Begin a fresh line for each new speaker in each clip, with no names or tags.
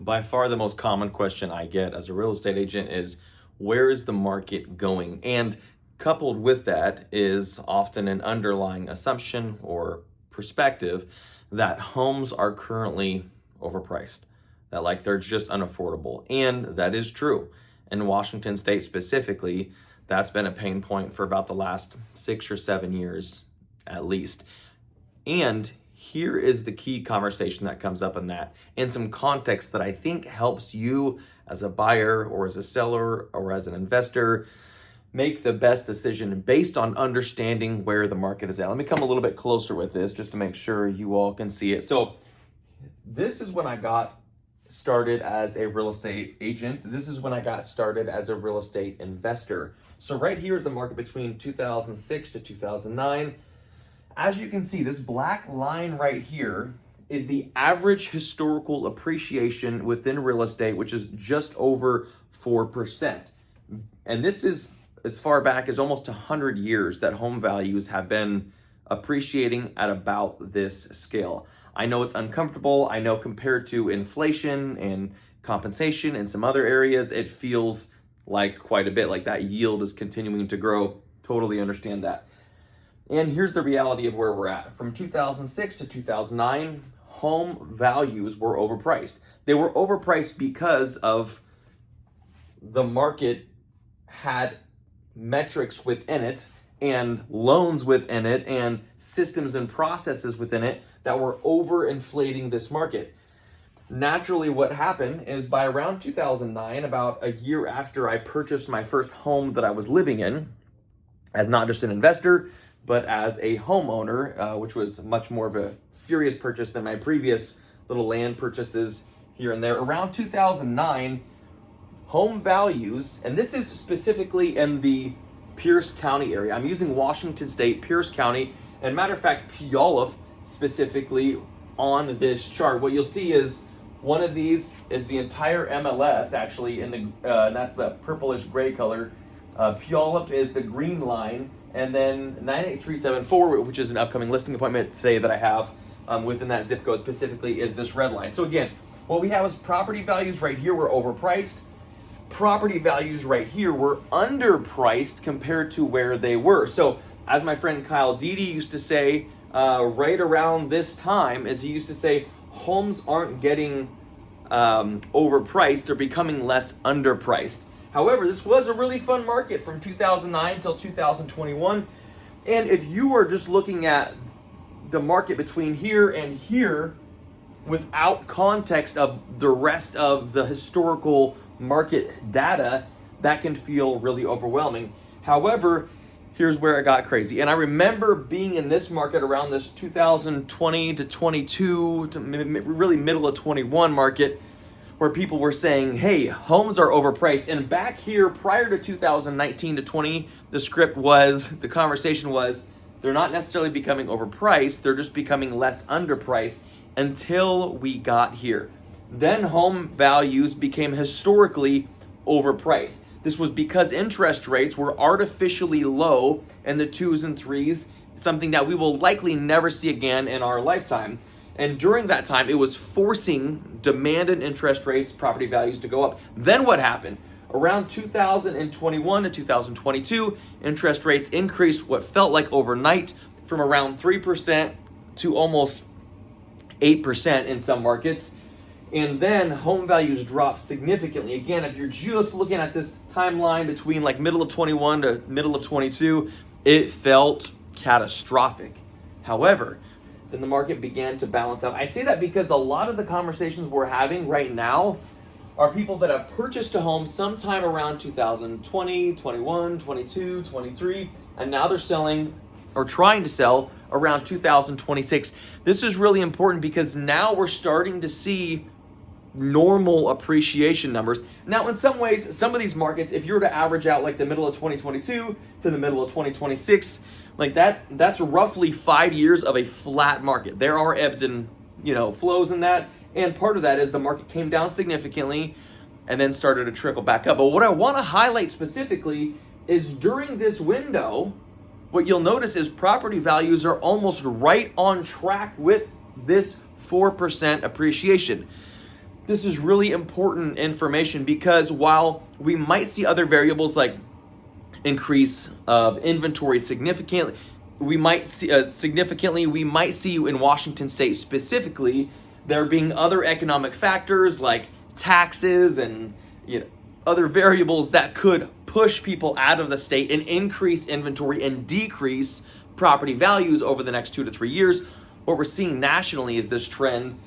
By far the most common question I get as a real estate agent is, where is the market going? And coupled with that is often an underlying assumption or perspective that homes are currently overpriced, that like they're just unaffordable. And that is true. In Washington state specifically, that's been a pain point for about the last 6 or 7 years at least. And here is the key conversation that comes up in that, and some context that I think helps you as a buyer or as a seller or as an investor make the best decision based on understanding where the market is at. Let me come a little bit closer with this just to make sure you all can see it. So this is when I got started as a real estate agent. This is when I got started as a real estate investor. So right here is the market between 2006 to 2009. As you can see, this black line right here is the average historical appreciation within real estate, which is just over 4%. And this is as far back as almost 100 years that home values have been appreciating at about this scale. I know it's uncomfortable. I know compared to inflation and compensation and some other areas, it feels like quite a bit, like that yield is continuing to grow. Totally understand that. And here's the reality of where we're at. From 2006 to 2009, home values were overpriced. They were overpriced because of the market had metrics within it and loans within it and systems and processes within it that were overinflating this market. Naturally, what happened is by around 2009, about a year after I purchased my first home that I was living in, as not just an investor, but as a homeowner, which was much more of a serious purchase than my previous little land purchases here and there. Around 2009, home values, and this is specifically in the Pierce County area. I'm using Washington State, Pierce County, and matter of fact, Puyallup specifically on this chart. What you'll see is one of these is the entire MLS actually, and that's the purplish gray color. Puyallup is the green line, and then 98374, which is an upcoming listing appointment today that I have within that zip code specifically, is this red line. So again, what we have is property values right here were overpriced. Property values right here were underpriced compared to where they were. So as my friend Kyle Dede used to say, right around this time, as he used to say, homes aren't getting overpriced, they're becoming less underpriced. However, this was a really fun market from 2009 till 2021. And if you are just looking at the market between here and here without context of the rest of the historical market data, that can feel really overwhelming. However, here's where it got crazy. And I remember being in this market around this 2020 to 22 to really middle of 21 market, where people were saying, hey, homes are overpriced. And back here prior to 2019 to 20, the conversation was, they're not necessarily becoming overpriced, they're just becoming less underpriced until we got here. Then home values became historically overpriced. This was because interest rates were artificially low in the 2s and 3s, something that we will likely never see again in our lifetime. And during that time, it was forcing demand and interest rates, property values to go up. Then what happened? Around 2021 to 2022, interest rates increased what felt like overnight from around 3% to almost 8% in some markets. And then home values dropped significantly. Again, if you're just looking at this timeline between like middle of 21 to middle of 22, it felt catastrophic. However, then the market began to balance out. I say that because a lot of the conversations we're having right now are people that have purchased a home sometime around 2020, 21, 22, 23, and now they're selling or trying to sell around 2026. This is really important because now we're starting to see normal appreciation numbers. Now, in some ways, some of these markets, if you were to average out like the middle of 2022 to the middle of 2026, like that's roughly 5 years of a flat market. There are ebbs and flows in that, and part of that is the market came down significantly and then started to trickle back up. But what I want to highlight specifically is during this window, what you'll notice is property values are almost right on track with this 4% appreciation. This is really important information because while we might see other variables like increase of inventory significantly, we might see in Washington state specifically there being other economic factors like taxes and other variables that could push people out of the state and increase inventory and decrease property values over the next 2 to 3 years. What we're seeing nationally is this trend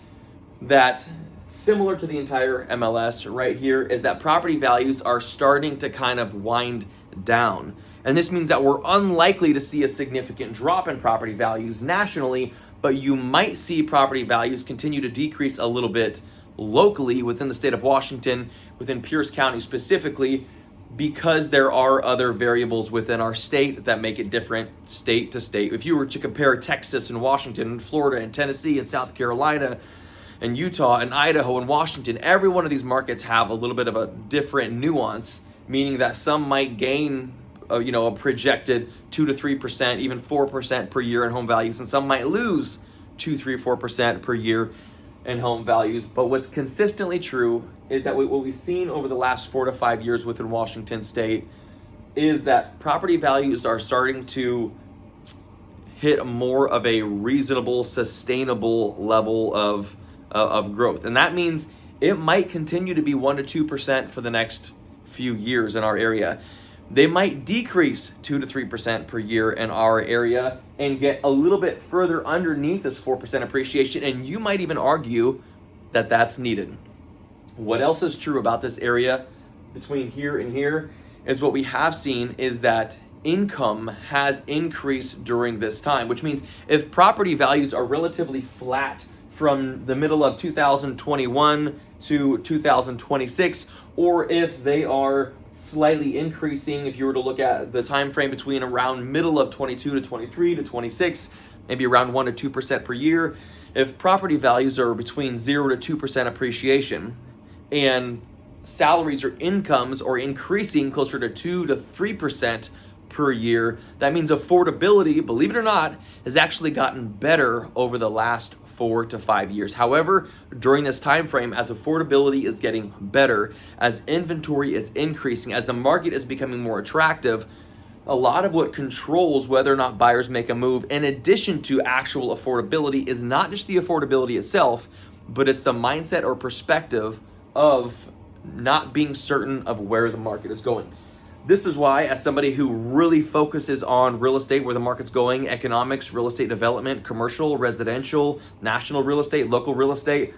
that, similar to the entire MLS right here, is that property values are starting to kind of wind down. And this means that we're unlikely to see a significant drop in property values nationally, but you might see property values continue to decrease a little bit locally within the state of Washington, within Pierce County specifically, because there are other variables within our state that make it different state to state. If you were to compare Texas and Washington and Florida and Tennessee and South Carolina and Utah and Idaho and Washington, every one of these markets have a little bit of a different nuance, meaning that some might gain a projected 2 to 3%, even 4% per year in home values, and some might lose 2, 3, 4% per year in home values. But what's consistently true is that what we've seen over the last 4 to 5 years within Washington state is that property values are starting to hit more of a reasonable, sustainable level of growth. And that means it might continue to be 1 to 2% for the next few years in our area. They might decrease 2 to 3% per year in our area and get a little bit further underneath this 4% appreciation. And you might even argue that that's needed. What else is true about this area between here and here is what we have seen is that income has increased during this time, which means if property values are relatively flat from the middle of 2021 to 2026, or if they are slightly increasing, if you were to look at the time frame between around middle of 22 to 23 to 26, maybe around 1 to 2% per year, if property values are between 0 to 2% appreciation and salaries or incomes are increasing closer to 2 to 3% per year, that means affordability, believe it or not, has actually gotten better over the last 4 to 5 years. However, during this time frame, as affordability is getting better, as inventory is increasing, as the market is becoming more attractive, a lot of what controls whether or not buyers make a move, in addition to actual affordability, is not just the affordability itself, but it's the mindset or perspective of not being certain of where the market is going. This is why, as somebody who really focuses on real estate, where the market's going, economics, real estate development, commercial, residential, national real estate, local real estate,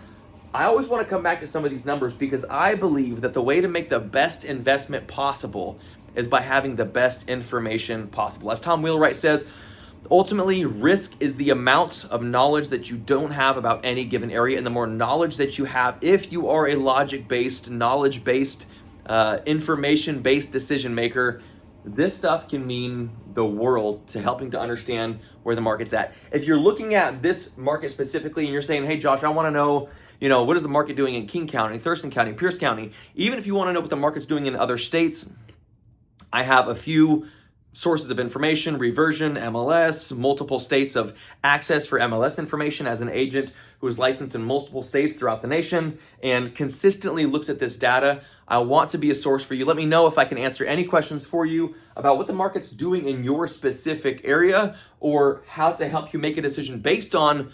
I always want to come back to some of these numbers because I believe that the way to make the best investment possible is by having the best information possible. As Tom Wheelwright says, ultimately, risk is the amount of knowledge that you don't have about any given area, and the more knowledge that you have, if you are a logic-based, knowledge-based, information-based decision maker, this stuff can mean the world to helping to understand where the market's at. If you're looking at this market specifically and you're saying, hey Josh, I want to know, what is the market doing in King County, Thurston County, Pierce County? Even if you want to know what the market's doing in other states, I have a few sources of information: Reversion, MLS, multiple states of access for MLS information as an agent who is licensed in multiple states throughout the nation and consistently looks at this data. I want to be a source for you. Let me know if I can answer any questions for you about what the market's doing in your specific area, or how to help you make a decision based on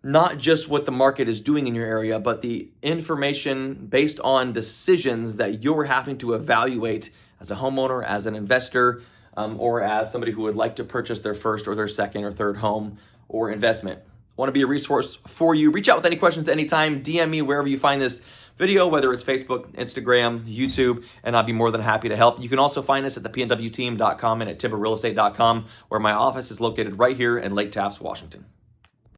not just what the market is doing in your area, but the information based on decisions that you're having to evaluate as a homeowner, as an investor, or as somebody who would like to purchase their first or their second or third home or investment. Want to be a resource for you? Reach out with any questions anytime. DM me wherever you find this video, whether it's Facebook, Instagram, YouTube, and I'll be more than happy to help. You can also find us at thepnwteam.com and at timberrealestate.com, where my office is located right here in Lake Tapps, Washington.